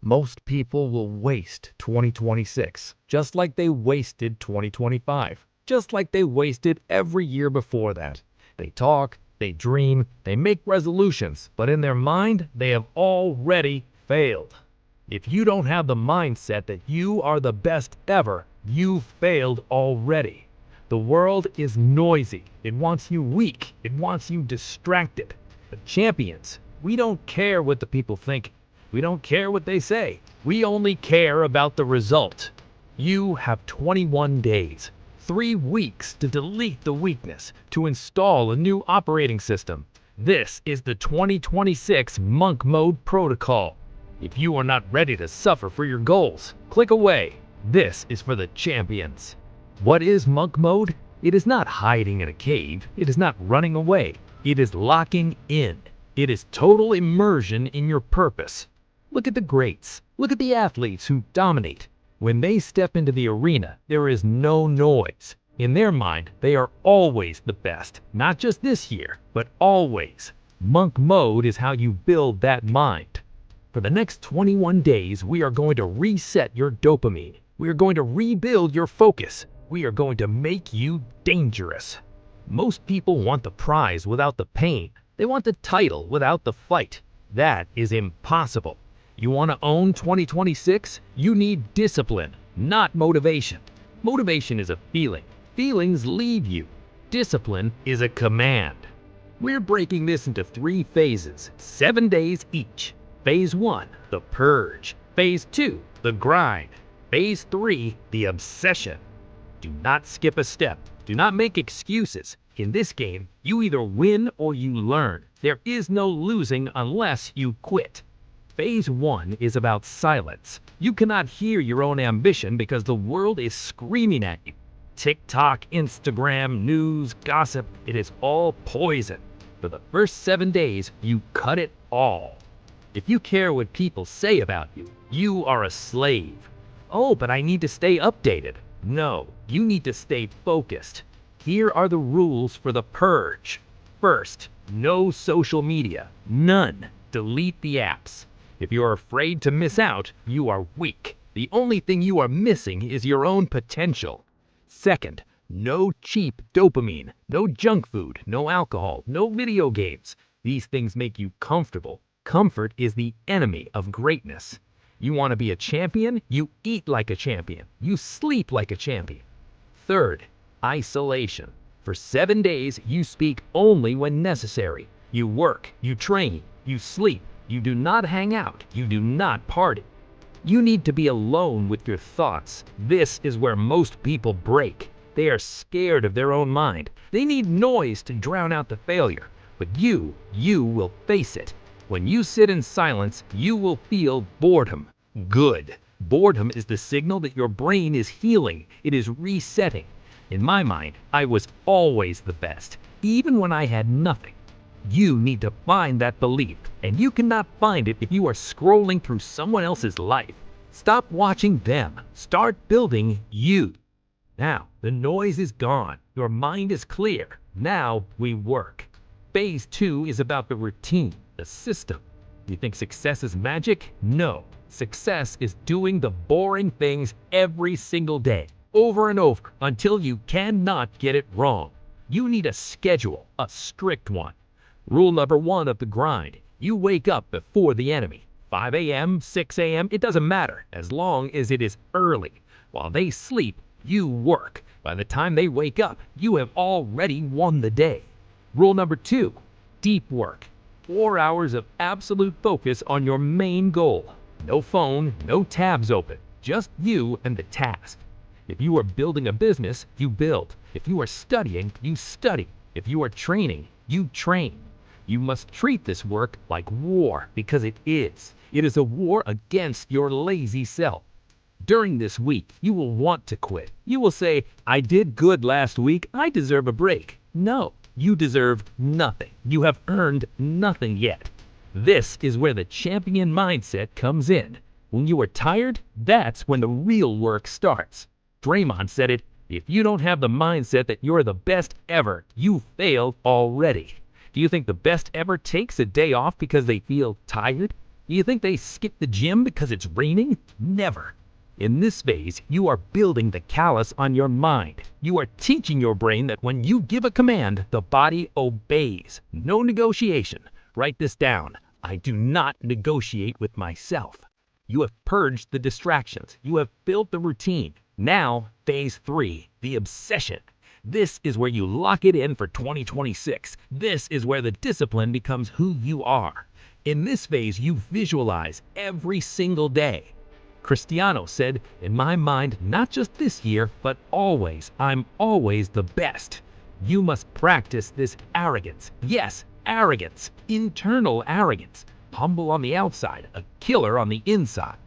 Most people will waste 2026, just like they wasted 2025, just like they wasted every year before that. They talk, they dream, they make resolutions, but in their mind, they have already failed. If you don't have the mindset that you are the best ever, you've failed already. The world is noisy. It wants you weak. It wants you distracted. But champions, we don't care what the people think. We don't care what they say. We only care about the result. You have 21 days, 3 weeks to delete the weakness, to install a new operating system. This is the 2026 Monk Mode Protocol. If you are not ready to suffer for your goals, click away. This is for the champions. What is Monk Mode? It is not hiding in a cave. It is not running away. It is locking in. It is total immersion in your purpose. Look at the greats. Look at the athletes who dominate. When they step into the arena, there is no noise. In their mind, they are always the best. Not just this year, but always. Monk Mode is how you build that mind. For the next 21 days, we are going to reset your dopamine. We are going to rebuild your focus. We are going to make you dangerous. Most people want the prize without the pain. They want the title without the fight. That is impossible. You want to own 2026? You need discipline, not motivation. Motivation is a feeling. Feelings leave you. Discipline is a command. We're breaking this into 3 phases, 7 days each. Phase 1, the purge. Phase 2, the grind. Phase 3, the obsession. Do not skip a step. Do not make excuses. In this game, you either win or you learn. There is no losing unless you quit. Phase 1 is about silence. You cannot hear your own ambition because the world is screaming at you. TikTok, Instagram, news, gossip, it is all poison. For the first 7 days, you cut it all. If you care what people say about you, you are a slave. Oh, but I need to stay updated. No, you need to stay focused. Here are the rules for the purge. First, no social media. None. Delete the apps. If you are afraid to miss out, you are weak. The only thing you are missing is your own potential. Second, no cheap dopamine. No junk food, no alcohol, no video games. These things make you comfortable. Comfort is the enemy of greatness. You want to be a champion? You eat like a champion. You sleep like a champion. Third, isolation. For 7 days, you speak only when necessary. You work, you train, you sleep. You do not hang out. You do not party. You need to be alone with your thoughts. This is where most people break. They are scared of their own mind. They need noise to drown out the failure. But you will face it. When you sit in silence, you will feel boredom. Good. Boredom is the signal that your brain is healing. It is resetting. In my mind, I was always the best, even when I had nothing. You need to find that belief, and you cannot find it if you are scrolling through someone else's life. Stop watching them. Start building you. Now, the noise is gone. Your mind is clear. Now we work. Phase 2 is about the routine, the system. You think success is magic? No. Success is doing the boring things every single day, over and over, until you cannot get it wrong. You need a schedule, a strict one. Rule number 1 of the grind. You wake up before the enemy. 5 a.m., 6 a.m., it doesn't matter, as long as it is early. While they sleep, you work. By the time they wake up, you have already won the day. Rule number 2, deep work. 4 hours of absolute focus on your main goal. No phone, no tabs open, just you and the task. If you are building a business, you build. If you are studying, you study. If you are training, you train. You must treat this work like war, because it is. It is a war against your lazy self. During this week, you will want to quit. You will say, I did good last week, I deserve a break. No, you deserve nothing. You have earned nothing yet. This is where the champion mindset comes in. When you are tired, that's when the real work starts. Draymond said it, if you don't have the mindset that you're the best ever, you failed already. Do you think the best ever takes a day off because they feel tired? You think they skip the gym because it's raining? Never. In this phase, you are building the callus on your mind. You are teaching your brain that when you give a command, the body obeys. No negotiation. Write this down. I do not negotiate with myself. You have purged the distractions. You have built the routine. Now, phase 3, the obsession. This is where you lock it in for 2026. This is where the discipline becomes who you are. In this phase, you visualize every single day. Cristiano said, in my mind, not just this year, but always, I'm always the best. You must practice this arrogance. Yes, arrogance. Internal arrogance. Humble on the outside, a killer on the inside.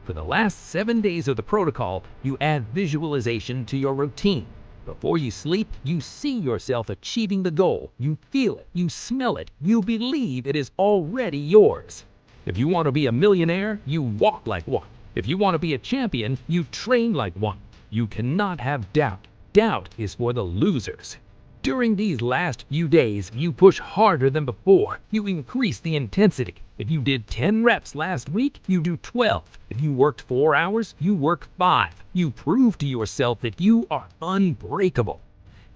For the last 7 days of the protocol, you add visualization to your routine. Before you sleep, you see yourself achieving the goal. You feel it, you smell it, you believe it is already yours. If you want to be a millionaire, you walk like one. If you want to be a champion, you train like one. You cannot have doubt. Doubt is for the losers. During these last few days, you push harder than before. You increase the intensity. If you did 10 reps last week, you do 12. If you worked 4 hours, you work 5. You prove to yourself that you are unbreakable.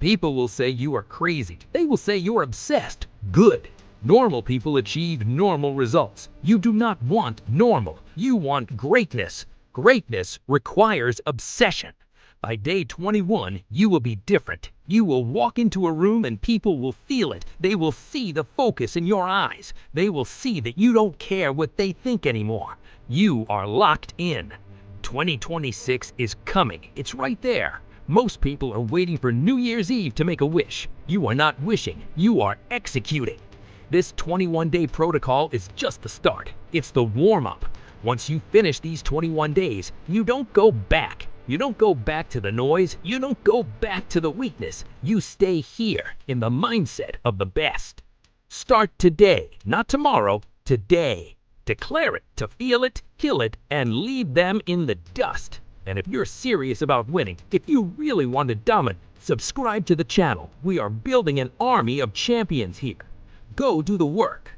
People will say you are crazy. They will say you are obsessed. Good. Normal people achieve normal results. You do not want normal. You want greatness. Greatness requires obsession. By day 21, you will be different. You will walk into a room and people will feel it. They will see the focus in your eyes. They will see that you don't care what they think anymore. You are locked in. 2026 is coming. It's right there. Most people are waiting for New Year's Eve to make a wish. You are not wishing. You are executing. This 21-day protocol is just the start. It's the warm-up. Once you finish these 21 days, you don't go back. You don't go back to the noise. You don't go back to the weakness. You stay here in the mindset of the best. Start today, not tomorrow, today. Declare it, to feel it, kill it, and leave them in the dust. And if you're serious about winning, if you really want to dominate, subscribe to the channel. We are building an army of champions here. Go do the work.